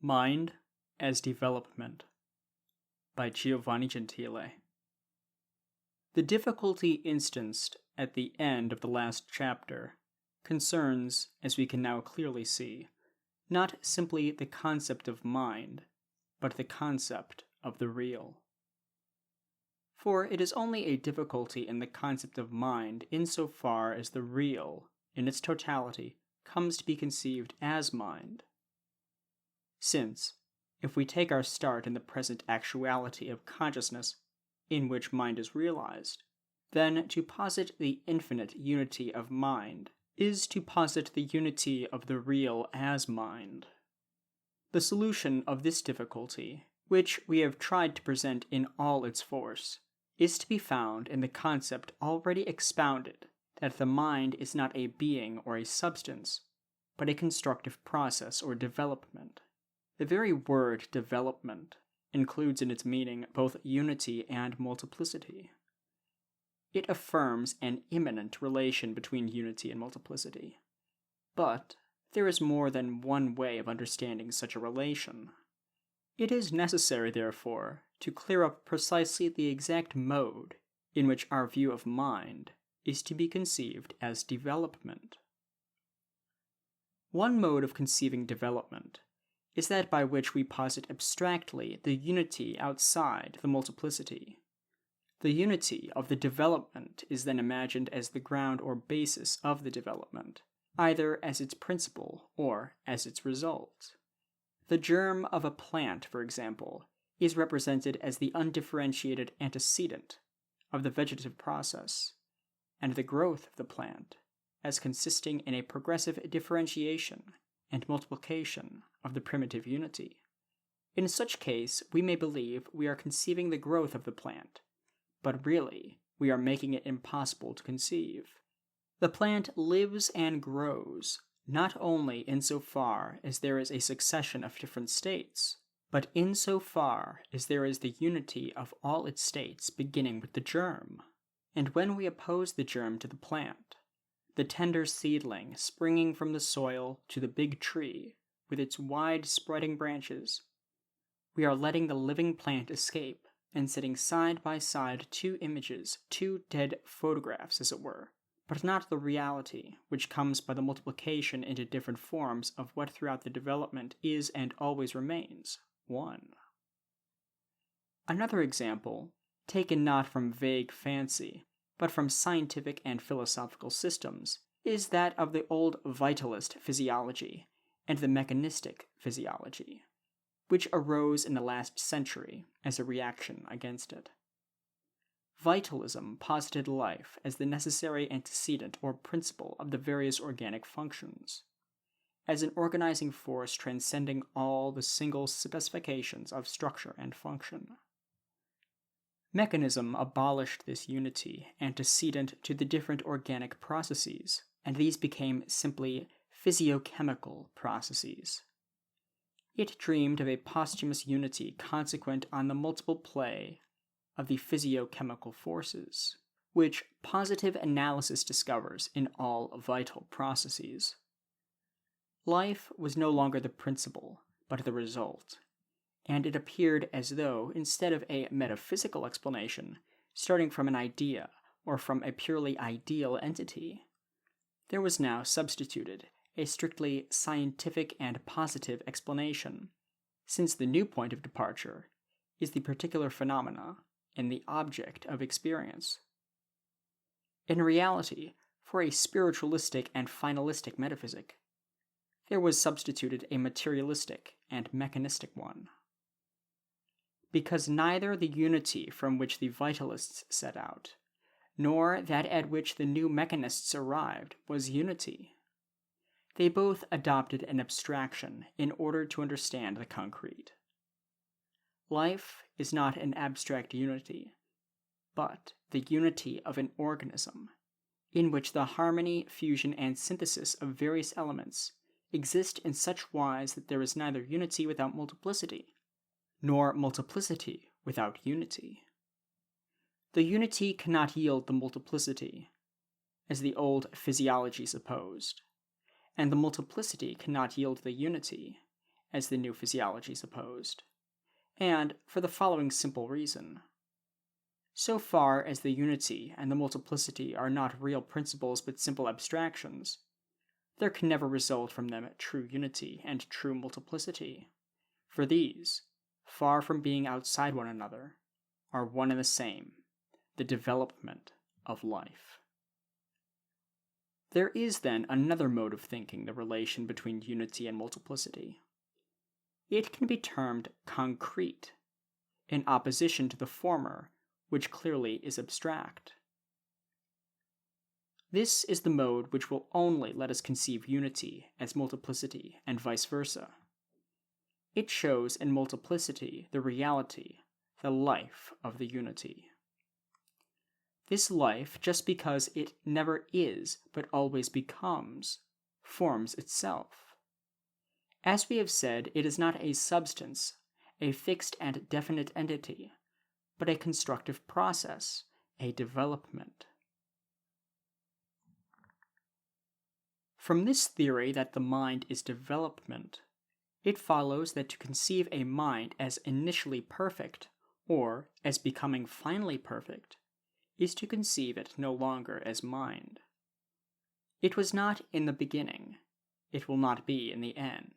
Mind as Development by Giovanni Gentile. The difficulty instanced at the end of the last chapter concerns, as we can now clearly see, not simply the concept of mind, but the concept of the real. For it is only a difficulty in the concept of mind insofar as the real, in its totality, comes to be conceived as mind. Since, if we take our start in the present actuality of consciousness, in which mind is realized, then to posit the infinite unity of mind is to posit the unity of the real as mind. The solution of this difficulty, which we have tried to present in all its force, is to be found in the concept already expounded that the mind is not a being or a substance, but a constructive process or development. The very word development includes in its meaning both unity and multiplicity. It affirms an immanent relation between unity and multiplicity. But there is more than one way of understanding such a relation. It is necessary, therefore, to clear up precisely the exact mode in which our view of mind is to be conceived as development. One mode of conceiving development is that by which we posit abstractly the unity outside the multiplicity. The unity of the development is then imagined as the ground or basis of the development, either as its principle or as its result. The germ of a plant, for example, is represented as the undifferentiated antecedent of the vegetative process, and the growth of the plant as consisting in a progressive differentiation and multiplication of the primitive unity. In such case, we may believe we are conceiving the growth of the plant, but really, we are making it impossible to conceive. The plant lives and grows, not only insofar as there is a succession of different states, but insofar as there is the unity of all its states beginning with the germ. And when we oppose the germ to the plant, the tender seedling springing from the soil to the big tree with its wide spreading branches, we are letting the living plant escape and setting side by side two images, two dead photographs as it were, but not the reality which comes by the multiplication into different forms of what throughout the development is and always remains one. Another example, taken not from vague fancy, but from scientific and philosophical systems, is that of the old vitalist physiology and the mechanistic physiology, which arose in the last century as a reaction against it. Vitalism posited life as the necessary antecedent or principle of the various organic functions, as an organizing force transcending all the single specifications of structure and function. Mechanism abolished this unity antecedent to the different organic processes, and these became simply physiochemical processes. It dreamed of a posthumous unity consequent on the multiple play of the physiochemical forces, which positive analysis discovers in all vital processes. Life was no longer the principle, but the result, and it appeared as though, instead of a metaphysical explanation, starting from an idea or from a purely ideal entity, there was now substituted a strictly scientific and positive explanation, since the new point of departure is the particular phenomena and the object of experience. In reality, for a spiritualistic and finalistic metaphysic, there was substituted a materialistic and mechanistic one. Because neither the unity from which the vitalists set out, nor that at which the new mechanists arrived, was unity, they both adopted an abstraction in order to understand the concrete. Life is not an abstract unity, but the unity of an organism, in which the harmony, fusion, and synthesis of various elements exist in such wise that there is neither unity without multiplicity, nor multiplicity without unity. The unity cannot yield the multiplicity, as the old physiology supposed, and the multiplicity cannot yield the unity, as the new physiology supposed, and for the following simple reason. So far as the unity and the multiplicity are not real principles but simple abstractions, there can never result from them true unity and true multiplicity, for these, far from being outside one another, are one and the same, the development of life. There is then another mode of thinking the relation between unity and multiplicity. It can be termed concrete, in opposition to the former, which clearly is abstract. This is the mode which will only let us conceive unity as multiplicity and vice versa. It shows in multiplicity the reality, the life of the unity. This life, just because it never is but always becomes, forms itself. As we have said, it is not a substance, a fixed and definite entity, but a constructive process, a development. From this theory that the mind is development, it follows that to conceive a mind as initially perfect, or as becoming finally perfect, is to conceive it no longer as mind. It was not in the beginning, it will not be in the end,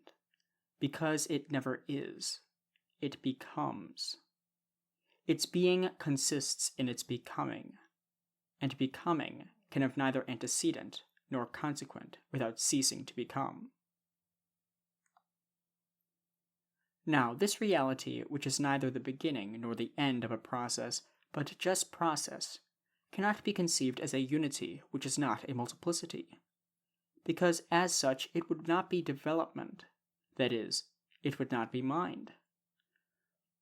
because it never is, it becomes. Its being consists in its becoming, and becoming can have neither antecedent nor consequent without ceasing to become. Now, this reality, which is neither the beginning nor the end of a process, but just process, cannot be conceived as a unity which is not a multiplicity, because as such it would not be development, that is, it would not be mind.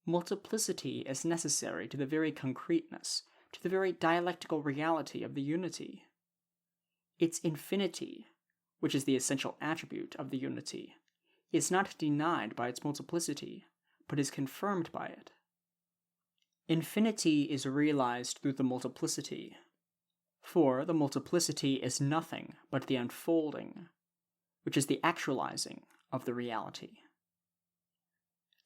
Multiplicity is necessary to the very concreteness, to the very dialectical reality of the unity. Its infinity, which is the essential attribute of the unity, is not denied by its multiplicity, but is confirmed by it. Infinity is realized through the multiplicity, for the multiplicity is nothing but the unfolding, which is the actualizing of the reality.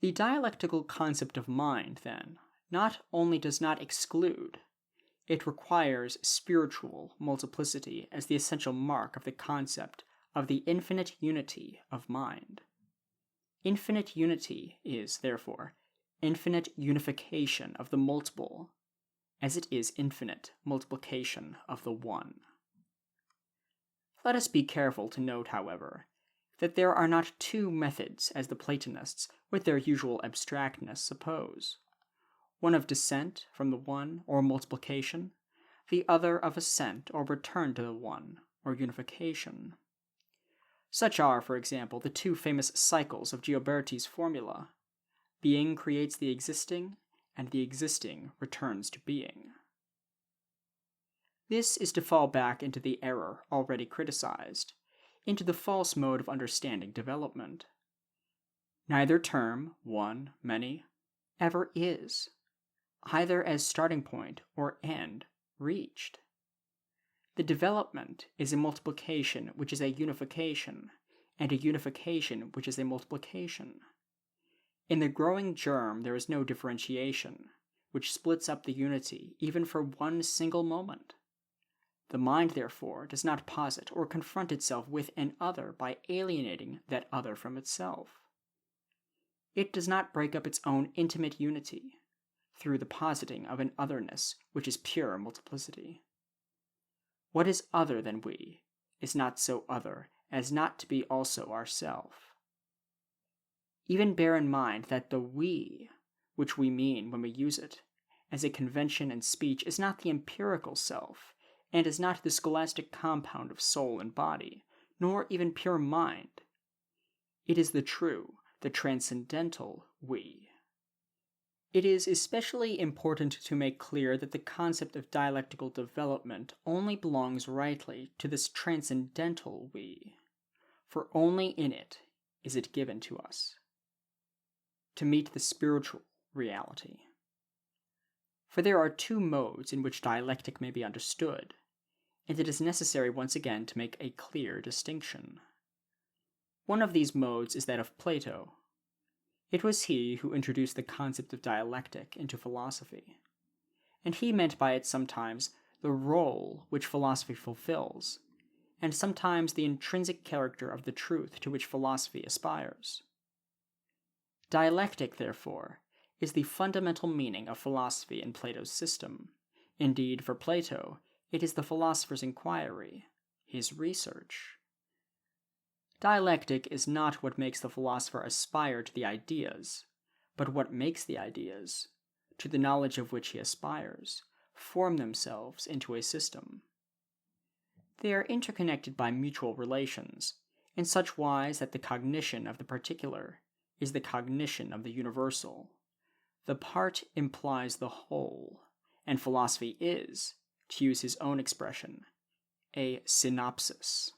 The dialectical concept of mind, then, not only does not exclude, it requires spiritual multiplicity as the essential mark of the concept of the infinite unity of mind. Infinite unity is, therefore, infinite unification of the multiple, as it is infinite multiplication of the one. Let us be careful to note, however, that there are not two methods as the Platonists, with their usual abstractness, suppose, one of descent from the one, or multiplication, the other of ascent or return to the one, or unification. Such are, for example, the two famous cycles of Gioberti's formula: being creates the existing, and the existing returns to being. This is to fall back into the error already criticized, into the false mode of understanding development. Neither term, one, many, ever is, either as starting point or end, reached. The development is a multiplication which is a unification, and a unification which is a multiplication. In the growing germ there is no differentiation, which splits up the unity even for one single moment. The mind, therefore, does not posit or confront itself with an other by alienating that other from itself. It does not break up its own intimate unity through the positing of an otherness which is pure multiplicity. What is other than we is not so other as not to be also ourself. Even bear in mind that the we, which we mean when we use it, as a convention in speech, is not the empirical self, and is not the scholastic compound of soul and body, nor even pure mind. It is the true, the transcendental we. It is especially important to make clear that the concept of dialectical development only belongs rightly to this transcendental we, for only in it is it given to us to meet the spiritual reality. For there are two modes in which dialectic may be understood, and it is necessary once again to make a clear distinction. One of these modes is that of Plato, It was he who introduced the concept of dialectic into philosophy, and he meant by it sometimes the role which philosophy fulfills, and sometimes the intrinsic character of the truth to which philosophy aspires. Dialectic, therefore, is the fundamental meaning of philosophy in Plato's system. Indeed, for Plato, it is the philosopher's inquiry, his research. Dialectic is not what makes the philosopher aspire to the ideas, but what makes the ideas, to the knowledge of which he aspires, form themselves into a system. They are interconnected by mutual relations, in such wise that the cognition of the particular is the cognition of the universal. The part implies the whole, and philosophy is, to use his own expression, a synopsis.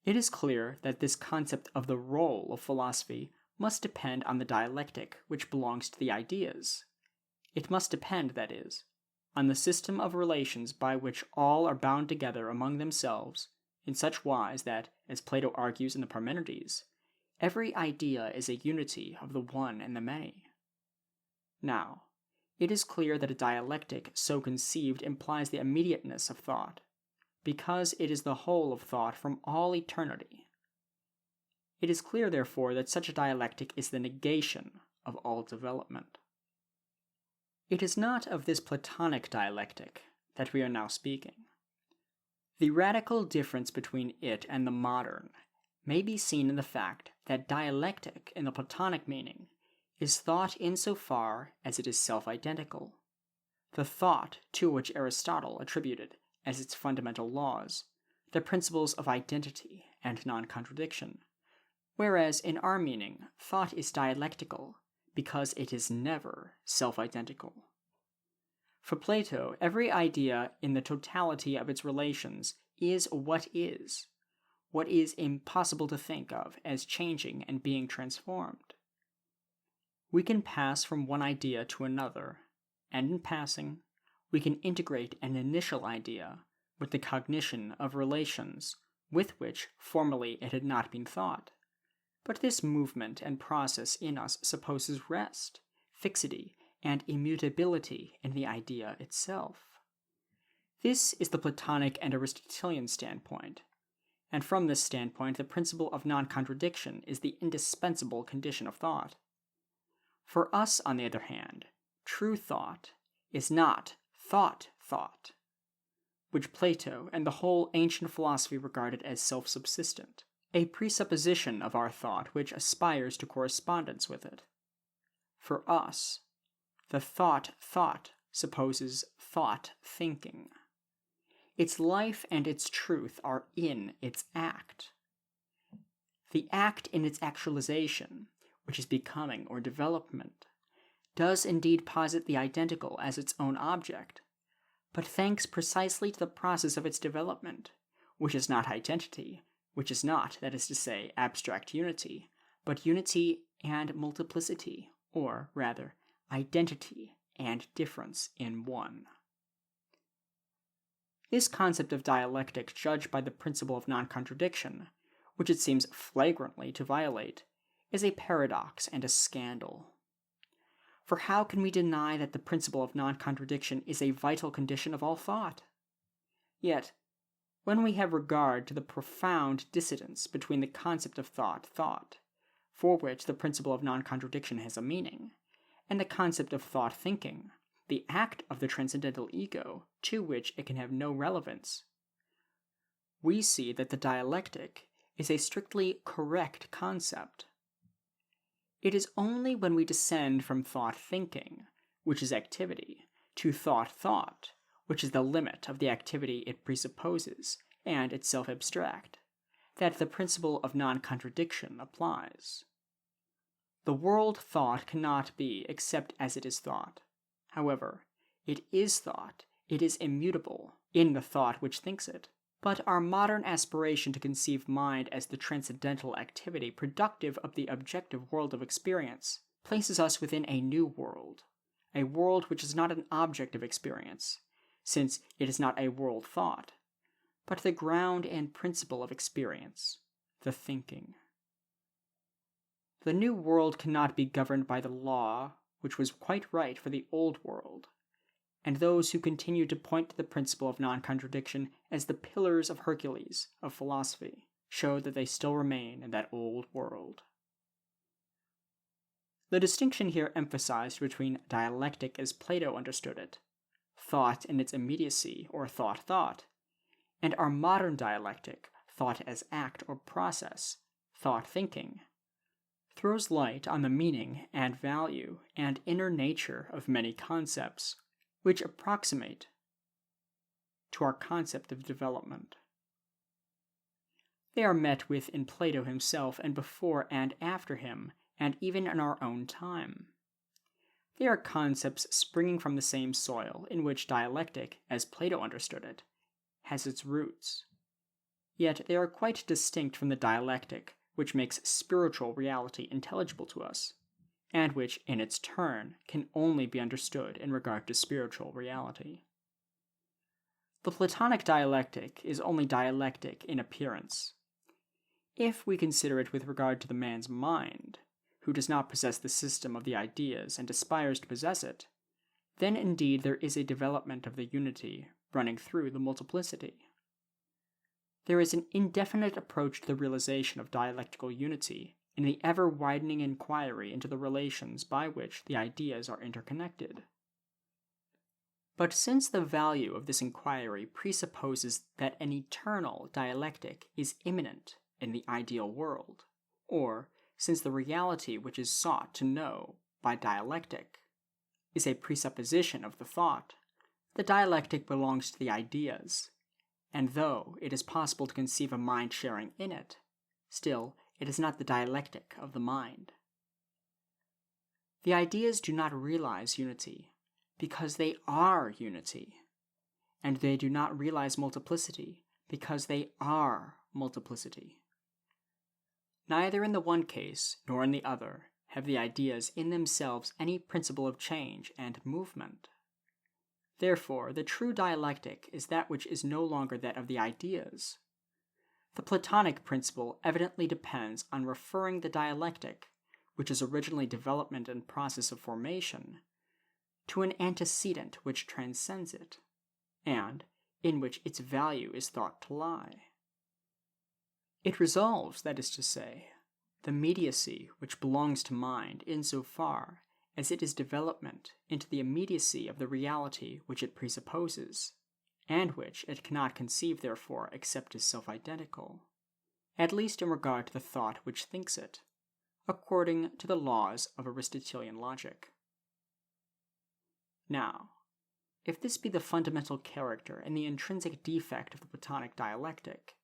It is clear that this concept of the role of philosophy must depend on the dialectic which belongs to the ideas. It must depend, that is, on the system of relations by which all are bound together among themselves in such wise that, as Plato argues in the Parmenides, every idea is a unity of the one and the many. Now, it is clear that a dialectic so conceived implies the immediateness of thought, because it is the whole of thought from all eternity. It is clear, therefore, that such a dialectic is the negation of all development. It is not of this Platonic dialectic that we are now speaking. The radical difference between it and the modern may be seen in the fact that dialectic, in the Platonic meaning, is thought insofar as it is self-identical. The thought to which Aristotle attributed as its fundamental laws the principles of identity and non-contradiction, whereas in our meaning, thought is dialectical because it is never self-identical. For Plato, every idea in the totality of its relations is what is impossible to think of as changing and being transformed. We can pass from one idea to another, and in passing, we can integrate an initial idea with the cognition of relations with which formerly it had not been thought. But this movement and process in us supposes rest, fixity, and immutability in the idea itself. This is the Platonic and Aristotelian standpoint, and from this standpoint the principle of non-contradiction is the indispensable condition of thought. For us, on the other hand, true thought is not thought, which Plato and the whole ancient philosophy regarded as self-subsistent, a presupposition of our thought which aspires to correspondence with it. For us, the thought supposes thought thinking. Its life and its truth are in its act. The act in its actualization, which is becoming or development, does indeed posit the identical as its own object, but thanks precisely to the process of its development, which is not identity, which is not, that is to say, abstract unity, but unity and multiplicity, or, rather, identity and difference in one. This concept of dialectic, judged by the principle of non-contradiction, which it seems flagrantly to violate, is a paradox and a scandal. For how can we deny that the principle of non-contradiction is a vital condition of all thought? Yet, when we have regard to the profound dissidence between the concept of thought, for which the principle of non-contradiction has a meaning, and the concept of thought thinking, the act of the transcendental ego, to which it can have no relevance, we see that the dialectic is a strictly correct concept. It is only when we descend from thought thinking, which is activity, to thought, which is the limit of the activity it presupposes and itself abstract, that the principle of non-contradiction applies. The world thought cannot be except as it is thought. However, it is thought, it is immutable in the thought which thinks it. But our modern aspiration to conceive mind as the transcendental activity productive of the objective world of experience places us within a new world, a world which is not an object of experience, since it is not a world thought, but the ground and principle of experience, the thinking. The new world cannot be governed by the law, which was quite right for the old world, and those who continue to point to the principle of non-contradiction as the pillars of Hercules of philosophy show that they still remain in that old world. The distinction here emphasized between dialectic as Plato understood it, thought in its immediacy or thought, and our modern dialectic, thought as act or process, thought thinking, throws light on the meaning and value and inner nature of many concepts, which approximate to our concept of development. They are met with in Plato himself and before and after him, and even in our own time. They are concepts springing from the same soil in which dialectic, as Plato understood it, has its roots. Yet they are quite distinct from the dialectic which makes spiritual reality intelligible to us, and which, in its turn, can only be understood in regard to spiritual reality. The Platonic dialectic is only dialectic in appearance. If we consider it with regard to the man's mind, who does not possess the system of the ideas and aspires to possess it, then indeed there is a development of the unity running through the multiplicity. There is an indefinite approach to the realization of dialectical unity in the ever-widening inquiry into the relations by which the ideas are interconnected. But since the value of this inquiry presupposes that an eternal dialectic is immanent in the ideal world, or since the reality which is sought to know by dialectic is a presupposition of the thought, the dialectic belongs to the ideas, and though it is possible to conceive a mind sharing in it, still it is not the dialectic of the mind. The ideas do not realize unity, because they are unity, and they do not realize multiplicity, because they are multiplicity. Neither in the one case nor in the other have the ideas in themselves any principle of change and movement. Therefore, the true dialectic is that which is no longer that of the ideas. The Platonic principle evidently depends on referring the dialectic, which is originally development and process of formation, to an antecedent which transcends it, and in which its value is thought to lie. It resolves, that is to say, the mediacy which belongs to mind insofar as it is development into the immediacy of the reality which it presupposes, and which it cannot conceive therefore except as self-identical, at least in regard to the thought which thinks it, according to the laws of Aristotelian logic. Now, if this be the fundamental character and the intrinsic defect of the Platonic dialectic,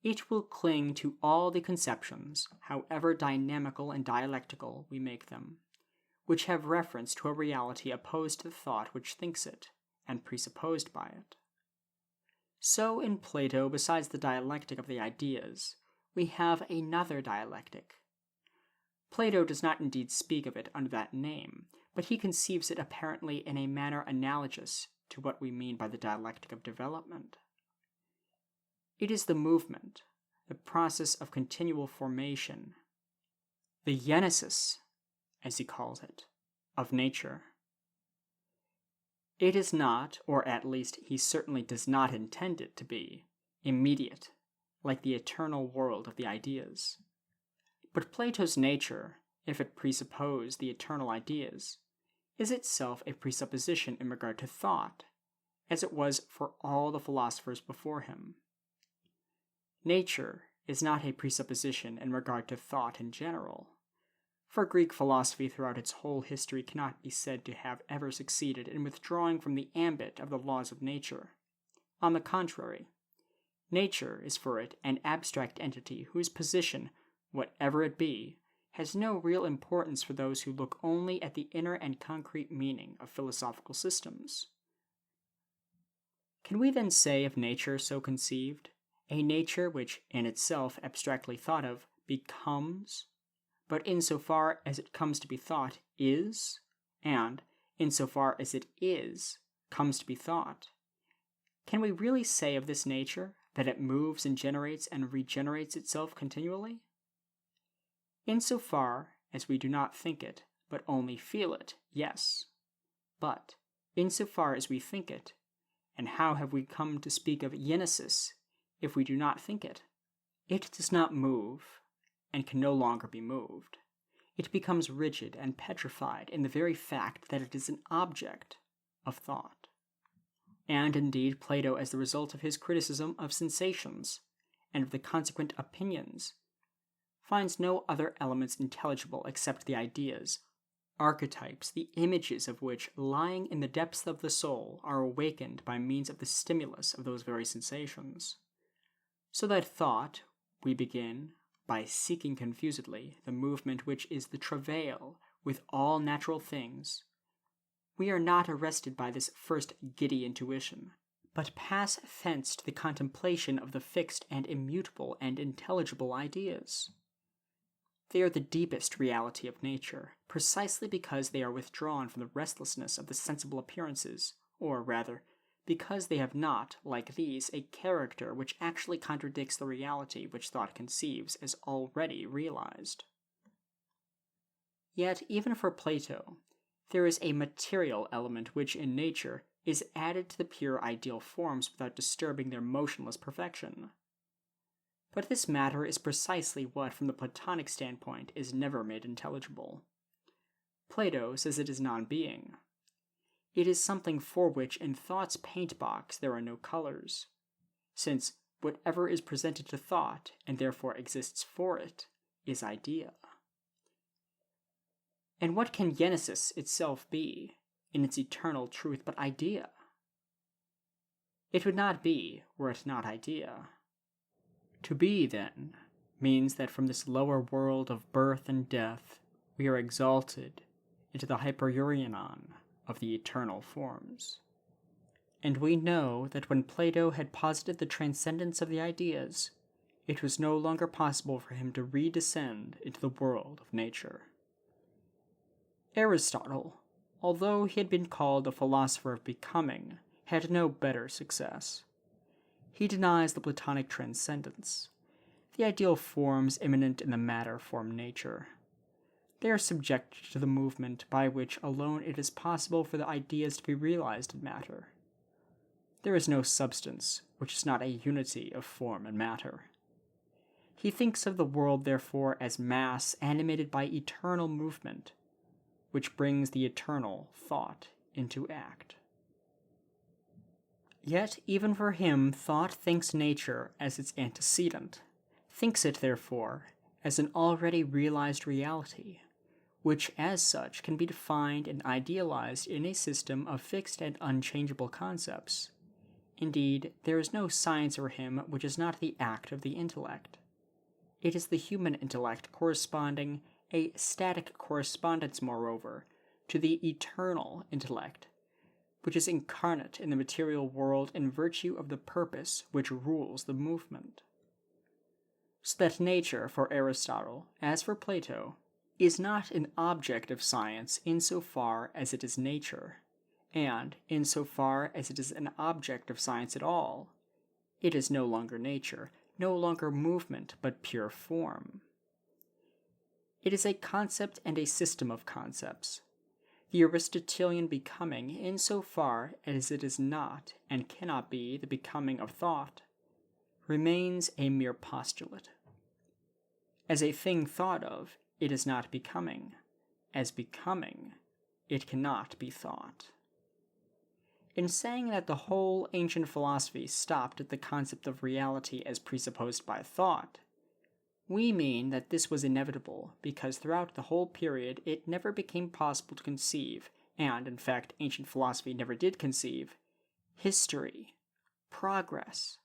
it will cling to all the conceptions, however dynamical and dialectical we make them, which have reference to a reality opposed to the thought which thinks it, and presupposed by it. So in Plato, besides the dialectic of the ideas, we have another dialectic. Plato does not indeed speak of it under that name, but he conceives it apparently in a manner analogous to what we mean by the dialectic of development. It is the movement, the process of continual formation, the genesis, as he calls it, of nature. It is not, or at least he certainly does not intend it to be, immediate, like the eternal world of the ideas. But Plato's nature, if it presuppose the eternal ideas, is itself a presupposition in regard to thought, as it was for all the philosophers before him. Nature is not a presupposition in regard to thought in general, for Greek philosophy throughout its whole history cannot be said to have ever succeeded in withdrawing from the ambit of the laws of nature. On the contrary, nature is for it an abstract entity whose position, whatever it be, has no real importance for those who look only at the inner and concrete meaning of philosophical systems. Can we then say of nature so conceived, a nature which, in itself abstractly thought of, becomes, but insofar as it comes to be thought, is, and, insofar as it is, comes to be thought? Can we really say of this nature that it moves and generates and regenerates itself continually? Insofar as we do not think it, but only feel it, yes. But, insofar as we think it, and how have we come to speak of genesis if we do not think it? It does not move, and can no longer be moved. It becomes rigid and petrified in the very fact that it is an object of thought. And indeed, Plato, as the result of his criticism of sensations, and of the consequent opinions, finds no other elements intelligible except the ideas, archetypes, the images of which, lying in the depths of the soul, are awakened by means of the stimulus of those very sensations. So that thought, we begin by seeking confusedly the movement which is the travail with all natural things. We are not arrested by this first giddy intuition, but pass thence to the contemplation of the fixed and immutable and intelligible ideas. They are the deepest reality of nature, precisely because they are withdrawn from the restlessness of the sensible appearances, or rather, because they have not, like these, a character which actually contradicts the reality which thought conceives as already realized. Yet, even for Plato, there is a material element which, in nature, is added to the pure ideal forms without disturbing their motionless perfection. But this matter is precisely what, from the Platonic standpoint, is never made intelligible. Plato says it is non-being. It is something for which in thought's paint-box there are no colors, since whatever is presented to thought, and therefore exists for it, is idea. And what can genesis itself be, in its eternal truth, but idea? It would not be, were it not idea. To be, then, means that from this lower world of birth and death, we are exalted into the hyperurionon of the eternal forms. And we know that when Plato had posited the transcendence of the ideas, it was no longer possible for him to redescend into the world of nature. Aristotle, although he had been called a philosopher of becoming, had no better success. He denies the Platonic transcendence. The ideal forms immanent in the matter form nature. They are subjected to the movement by which alone it is possible for the ideas to be realized in matter. There is no substance which is not a unity of form and matter. He thinks of the world, therefore, as mass animated by eternal movement, which brings the eternal thought into act. Yet, even for him, thought thinks nature as its antecedent, thinks it, therefore, as an already realized reality, which as such can be defined and idealized in a system of fixed and unchangeable concepts. Indeed, there is no science for him which is not the act of the intellect. It is the human intellect corresponding a static correspondence, moreover, to the eternal intellect, which is incarnate in the material world in virtue of the purpose which rules the movement. So that nature, for Aristotle, as for Plato, is not an object of science insofar as it is nature, and insofar as it is an object of science at all, it is no longer nature, no longer movement, but pure form. It is a concept and a system of concepts. The Aristotelian becoming, insofar as it is not and cannot be the becoming of thought, remains a mere postulate. As a thing thought of, it is not becoming. As becoming, it cannot be thought. In saying that the whole ancient philosophy stopped at the concept of reality as presupposed by thought, we mean that this was inevitable because throughout the whole period it never became possible to conceive, and in fact ancient philosophy never did conceive, history, progress.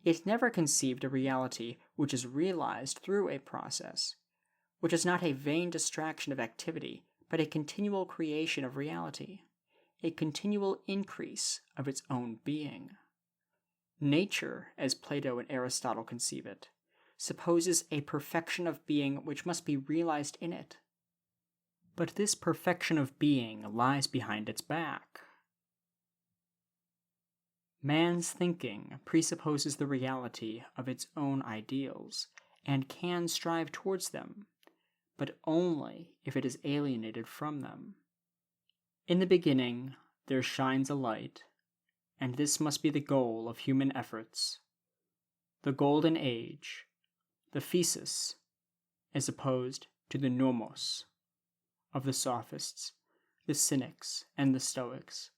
It never conceived a reality which is realized through a process, which is not a vain distraction of activity, but a continual creation of reality, a continual increase of its own being. Nature, as Plato and Aristotle conceive it, supposes a perfection of being which must be realized in it. But this perfection of being lies behind its back. Man's thinking presupposes the reality of its own ideals, and can strive towards them, but only if it is alienated from them. In the beginning, there shines a light, and this must be the goal of human efforts. The golden age, the physis, as opposed to the nomos, of the sophists, the cynics, and the stoics,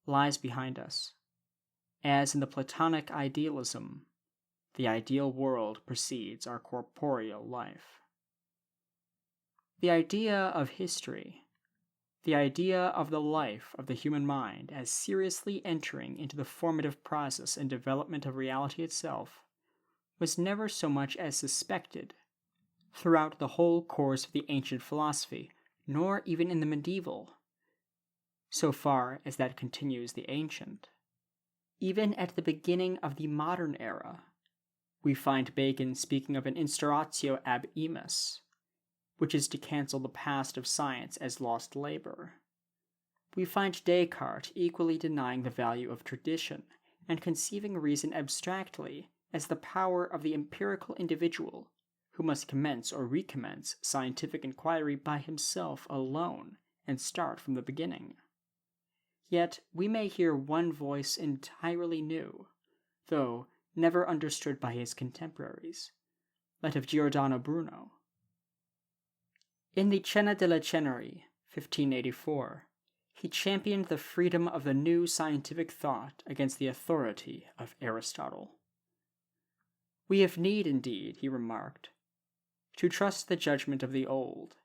lies behind us. As in the Platonic idealism, the ideal world precedes our corporeal life. The idea of history, the idea of the life of the human mind as seriously entering into the formative process and development of reality itself, was never so much as suspected throughout the whole course of the ancient philosophy, nor even in the medieval, so far as that continues the ancient. Even at the beginning of the modern era, we find Bacon speaking of an instauratio ab imus, which is to cancel the past of science as lost labor. We find Descartes equally denying the value of tradition and conceiving reason abstractly as the power of the empirical individual who must commence or recommence scientific inquiry by himself alone and start from the beginning. Yet we may hear one voice entirely new, though never understood by his contemporaries, that of Giordano Bruno. In the Cena delle Ceneri, 1584, he championed the freedom of the new scientific thought against the authority of Aristotle. We have need, indeed, he remarked, to trust the judgment of the old,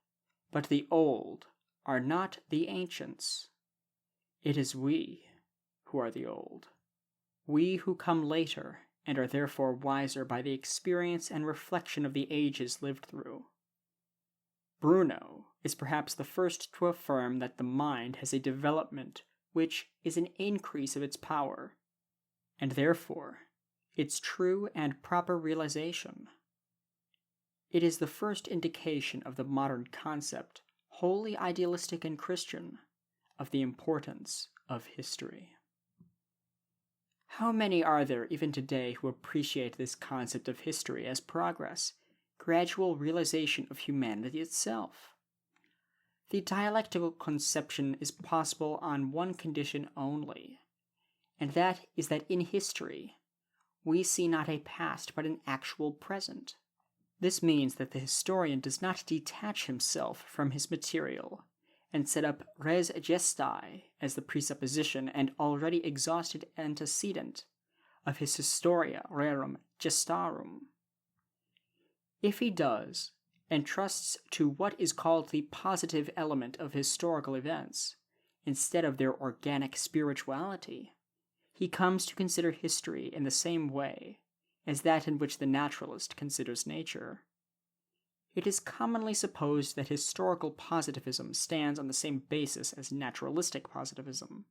but the old are not the ancients. It is we who are the old, we who come later and are therefore wiser by the experience and reflection of the ages lived through. Bruno is perhaps the first to affirm that the mind has a development which is an increase of its power, and therefore its true and proper realization. It is the first indication of the modern concept, wholly idealistic and Christian, of the importance of history. How many are there even today who appreciate this concept of history as progress, gradual realization of humanity itself? The dialectical conception is possible on one condition only, and that is that in history we see not a past but an actual present. This means that the historian does not detach himself from his material and set up res gestae as the presupposition and already exhausted antecedent of his historia rerum gestarum. If he does, and trusts to what is called the positive element of historical events, instead of their organic spirituality, he comes to consider history in the same way as that in which the naturalist considers nature. It is commonly supposed that historical positivism stands on the same basis as naturalistic positivism.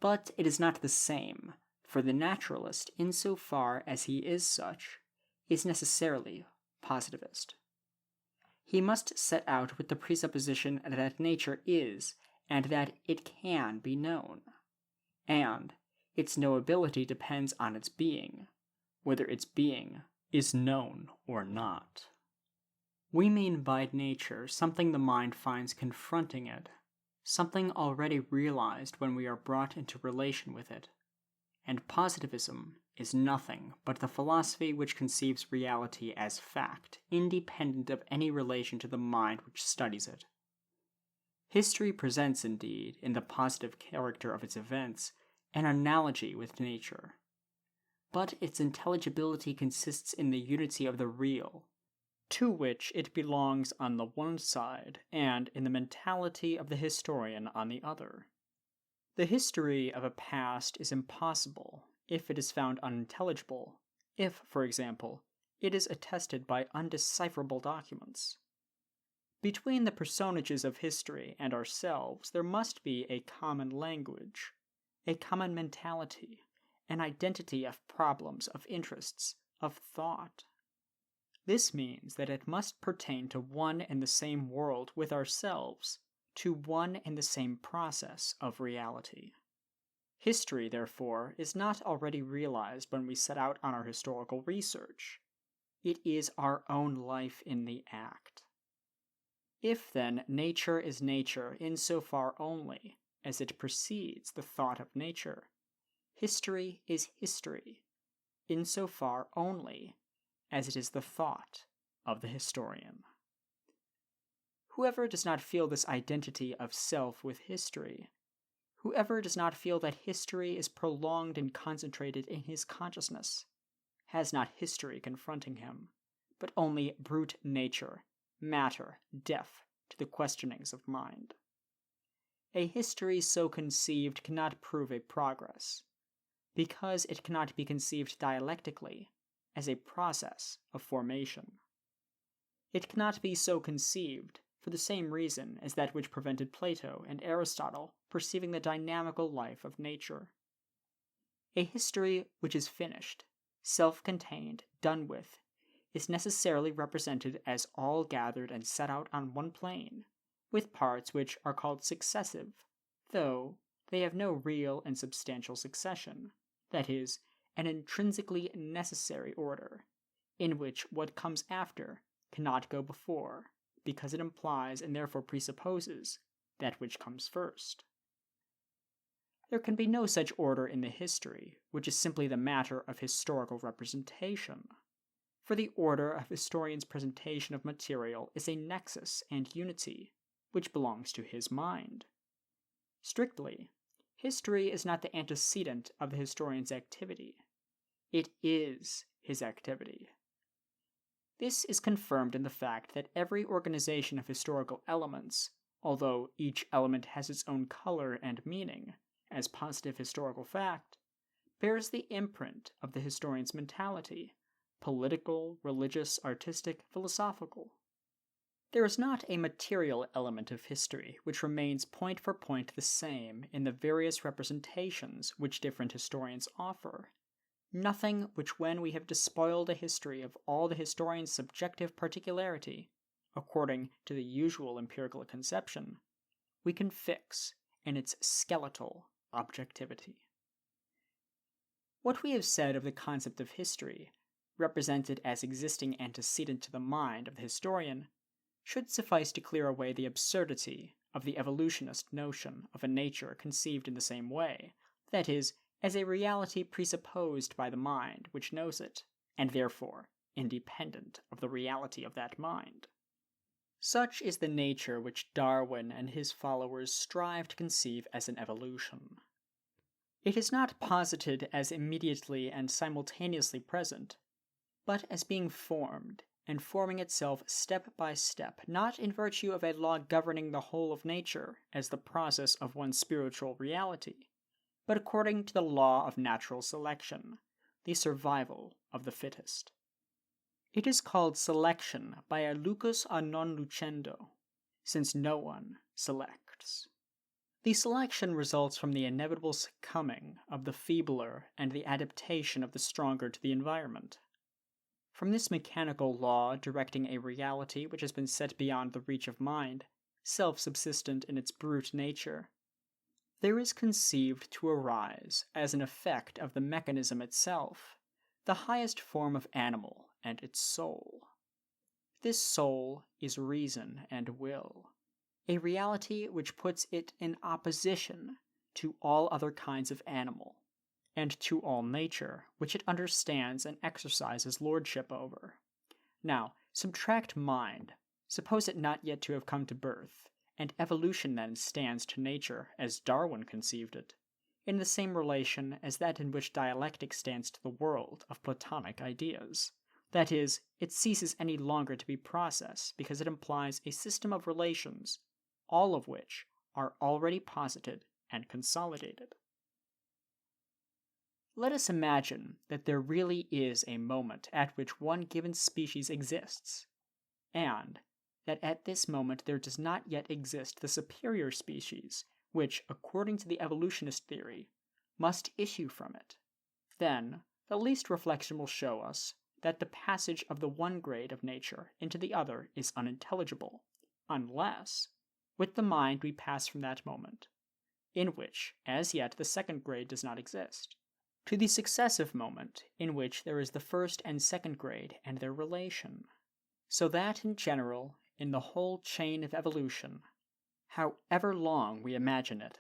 But it is not the same, for the naturalist, insofar as he is such, is necessarily positivist. He must set out with the presupposition that nature is, and that it can be known, and its knowability depends on its being, whether its being is known or not. We mean by nature something the mind finds confronting it, something already realized when we are brought into relation with it, and positivism is nothing but the philosophy which conceives reality as fact, independent of any relation to the mind which studies it. History presents, indeed, in the positive character of its events, an analogy with nature, but its intelligibility consists in the unity of the real, to which it belongs on the one side, and in the mentality of the historian on the other. The history of a past is impossible if it is found unintelligible, if, for example, it is attested by undecipherable documents. Between the personages of history and ourselves there must be a common language, a common mentality, an identity of problems, of interests, of thought. This means that it must pertain to one and the same world with ourselves, to one and the same process of reality. History, therefore, is not already realized when we set out on our historical research. It is our own life in the act. If, then, nature is nature insofar only as it precedes the thought of nature, history is history insofar only as it is the thought of the historian. Whoever does not feel this identity of self with history, whoever does not feel that history is prolonged and concentrated in his consciousness, has not history confronting him, but only brute nature, matter, deaf to the questionings of mind. A history so conceived cannot prove a progress, because it cannot be conceived dialectically as a process of formation. It cannot be so conceived for the same reason as that which prevented Plato and Aristotle perceiving the dynamical life of nature. A history which is finished, self-contained, done with, is necessarily represented as all gathered and set out on one plane, with parts which are called successive, though they have no real and substantial succession, that is, an intrinsically necessary order, in which what comes after cannot go before, because it implies and therefore presupposes that which comes first. There can be no such order in the history, which is simply the matter of historical representation. For the order of historian's presentation of material is a nexus and unity, which belongs to his mind. Strictly, history is not the antecedent of the historian's activity. It is his activity. This is confirmed in the fact that every organization of historical elements, although each element has its own color and meaning, as positive historical fact, bears the imprint of the historian's mentality, political, religious, artistic, philosophical. There is not a material element of history which remains point for point the same in the various representations which different historians offer. Nothing which, when we have despoiled a history of all the historian's subjective particularity, according to the usual empirical conception, we can fix in its skeletal objectivity. What we have said of the concept of history, represented as existing antecedent to the mind of the historian, should suffice to clear away the absurdity of the evolutionist notion of a nature conceived in the same way, that is, as a reality presupposed by the mind which knows it, and therefore independent of the reality of that mind. Such is the nature which Darwin and his followers strive to conceive as an evolution. It is not posited as immediately and simultaneously present, but as being formed, and forming itself step by step, not in virtue of a law governing the whole of nature as the process of one spiritual reality, but according to the law of natural selection, the survival of the fittest. It is called selection by a lucus a non lucendo, since no one selects. The selection results from the inevitable succumbing of the feebler and the adaptation of the stronger to the environment. From this mechanical law directing a reality which has been set beyond the reach of mind, self-subsistent in its brute nature, there is conceived to arise, as an effect of the mechanism itself, the highest form of animal and its soul. This soul is reason and will, a reality which puts it in opposition to all other kinds of animal, and to all nature, which it understands and exercises lordship over. Now, subtract mind, suppose it not yet to have come to birth, and evolution then stands to nature, as Darwin conceived it, in the same relation as that in which dialectic stands to the world of Platonic ideas. That is, it ceases any longer to be process because it implies a system of relations, all of which are already posited and consolidated. Let us imagine that there really is a moment at which one given species exists, and that at this moment there does not yet exist the superior species, which, according to the evolutionist theory, must issue from it. Then, the least reflection will show us that the passage of the one grade of nature into the other is unintelligible, unless, with the mind we pass from that moment, in which, as yet, the second grade does not exist, to the successive moment in which there is the first and second grade and their relation, so that in general, in the whole chain of evolution, however long we imagine it,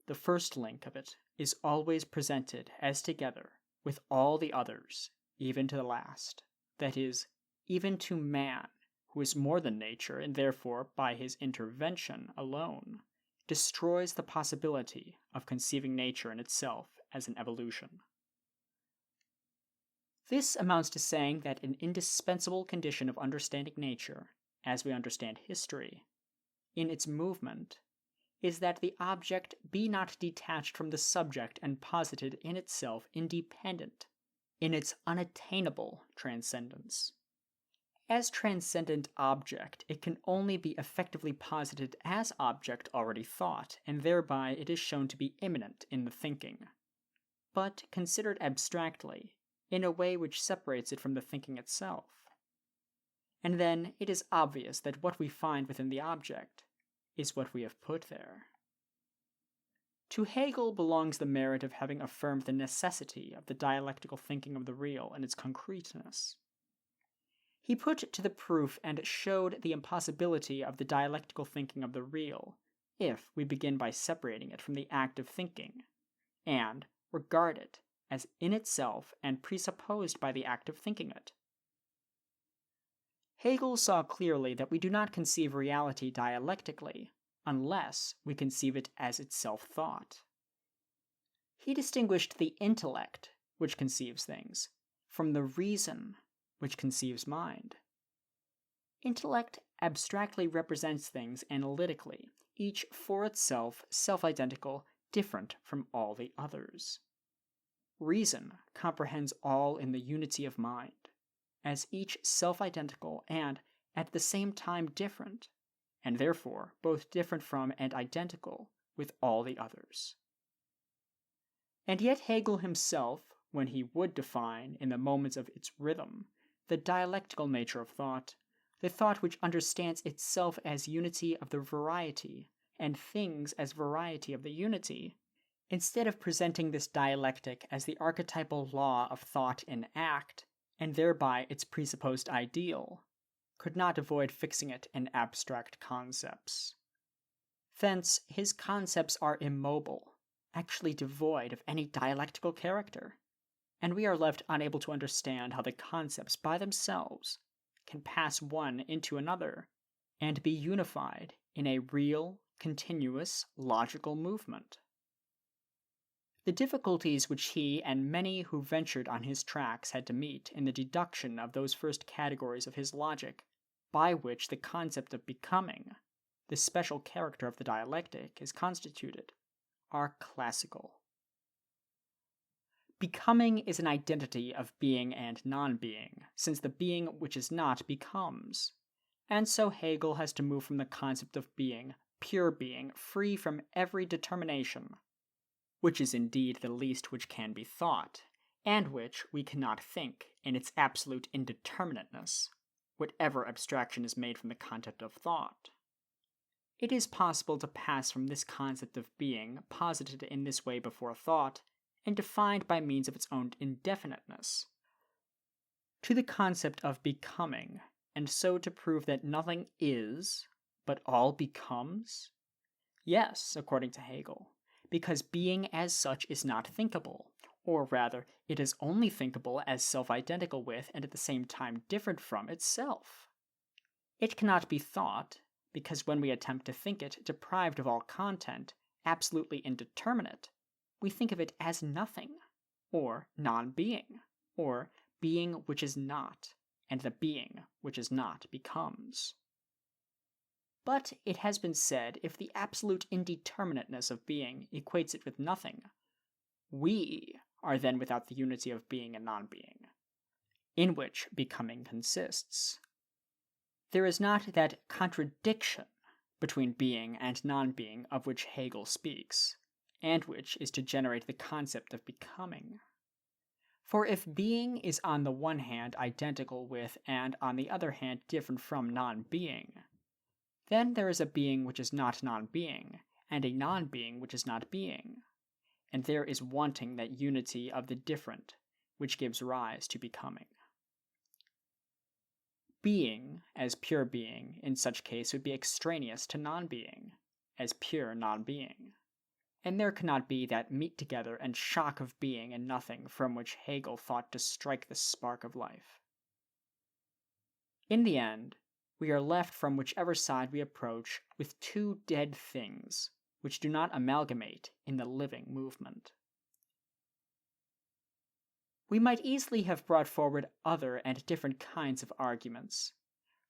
the first link of it is always presented as together with all the others, even to the last, that is, even to man, who is more than nature and therefore, by his intervention alone, destroys the possibility of conceiving nature in itself as an evolution. This amounts to saying that an indispensable condition of understanding nature, as we understand history, in its movement, is that the object be not detached from the subject and posited in itself independent, in its unattainable transcendence. As transcendent object, it can only be effectively posited as object already thought, and thereby it is shown to be immanent in the thinking. But considered abstractly, in a way which separates it from the thinking itself. And then it is obvious that what we find within the object is what we have put there. To Hegel belongs the merit of having affirmed the necessity of the dialectical thinking of the real and its concreteness. He put to the proof and showed the impossibility of the dialectical thinking of the real, if we begin by separating it from the act of thinking, and regard it as in itself and presupposed by the act of thinking it. Hegel saw clearly that we do not conceive reality dialectically, unless we conceive it as itself thought. He distinguished the intellect, which conceives things, from the reason, which conceives mind. Intellect abstractly represents things analytically, each for itself, self-identical, different from all the others. Reason comprehends all in the unity of mind, as each self-identical and, at the same time, different, and therefore both different from and identical with all the others. And yet Hegel himself, when he would define, in the moments of its rhythm, the dialectical nature of thought, the thought which understands itself as unity of the variety, and things as variety of the unity, instead of presenting this dialectic as the archetypal law of thought in act, and thereby its presupposed ideal, could not avoid fixing it in abstract concepts. Thence his concepts are immobile, actually devoid of any dialectical character, and we are left unable to understand how the concepts by themselves can pass one into another and be unified in a real, continuous, logical movement. The difficulties which he and many who ventured on his tracks had to meet in the deduction of those first categories of his logic, by which the concept of becoming, the special character of the dialectic, is constituted, are classical. Becoming is an identity of being and non-being, since the being which is not becomes. And so Hegel has to move from the concept of being, pure being, free from every determination, which is indeed the least which can be thought, and which we cannot think in its absolute indeterminateness, whatever abstraction is made from the concept of thought. It is possible to pass from this concept of being, posited in this way before thought, and defined by means of its own indefiniteness, to the concept of becoming, and so to prove that nothing is, but all becomes? Yes, according to Hegel, because being as such is not thinkable, or rather, it is only thinkable as self-identical with and at the same time different from itself. It cannot be thought, because when we attempt to think it deprived of all content, absolutely indeterminate, we think of it as nothing, or non-being, or being which is not, and the being which is not becomes. But it has been said, if the absolute indeterminateness of being equates it with nothing, we are then without the unity of being and non-being, in which becoming consists. There is not that contradiction between being and non-being of which Hegel speaks, and which is to generate the concept of becoming. For if being is on the one hand identical with and on the other hand different from non-being, then there is a being which is not non-being, and a non-being which is not being, and there is wanting that unity of the different which gives rise to becoming. Being, as pure being, in such case would be extraneous to non-being, as pure non-being, and there cannot be that meet together and shock of being and nothing from which Hegel thought to strike the spark of life. In the end, we are left from whichever side we approach with two dead things which do not amalgamate in the living movement. We might easily have brought forward other and different kinds of arguments,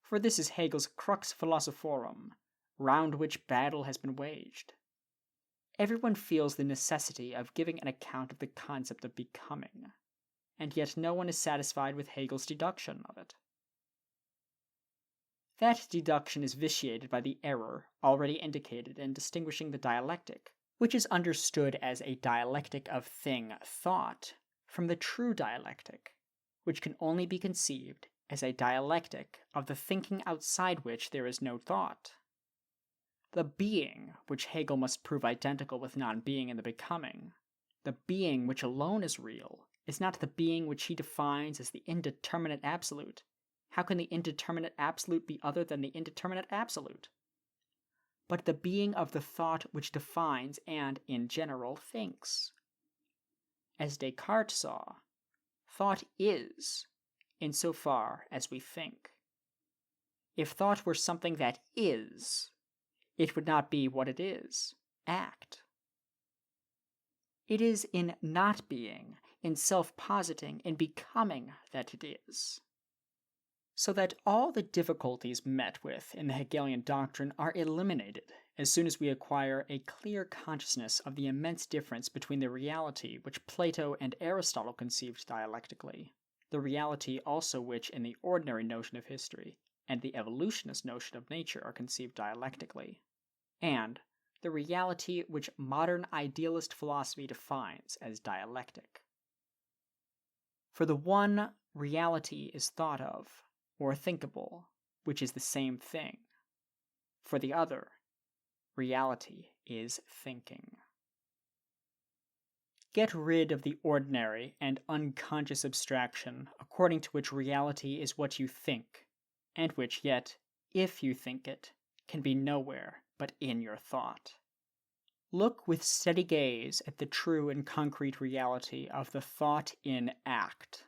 for this is Hegel's crux philosophorum, round which battle has been waged. Everyone feels the necessity of giving an account of the concept of becoming, and yet no one is satisfied with Hegel's deduction of it. That deduction is vitiated by the error already indicated in distinguishing the dialectic, which is understood as a dialectic of thing-thought, from the true dialectic, which can only be conceived as a dialectic of the thinking outside which there is no thought. The being, which Hegel must prove identical with non-being in the becoming, the being which alone is real, is not the being which he defines as the indeterminate absolute. How can the indeterminate absolute be other than the indeterminate absolute? But the being of the thought which defines and, in general, thinks. As Descartes saw, thought is, insofar as we think. If thought were something that is, it would not be what it is, act. It is in not being, in self-positing, in becoming that it is. So that all the difficulties met with in the Hegelian doctrine are eliminated as soon as we acquire a clear consciousness of the immense difference between the reality which Plato and Aristotle conceived dialectically, the reality also which in the ordinary notion of history and the evolutionist notion of nature are conceived dialectically, and the reality which modern idealist philosophy defines as dialectic. For the one, reality is thought of, or thinkable, which is the same thing. For the other, reality is thinking. Get rid of the ordinary and unconscious abstraction according to which reality is what you think, and which yet, if you think it, can be nowhere but in your thought. Look with steady gaze at the true and concrete reality of the thought in act.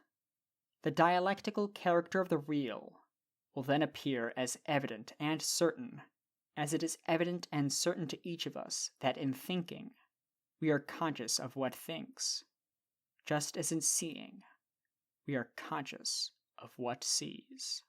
The dialectical character of the real will then appear as evident and certain as it is evident and certain to each of us that in thinking we are conscious of what thinks, just as in seeing we are conscious of what sees.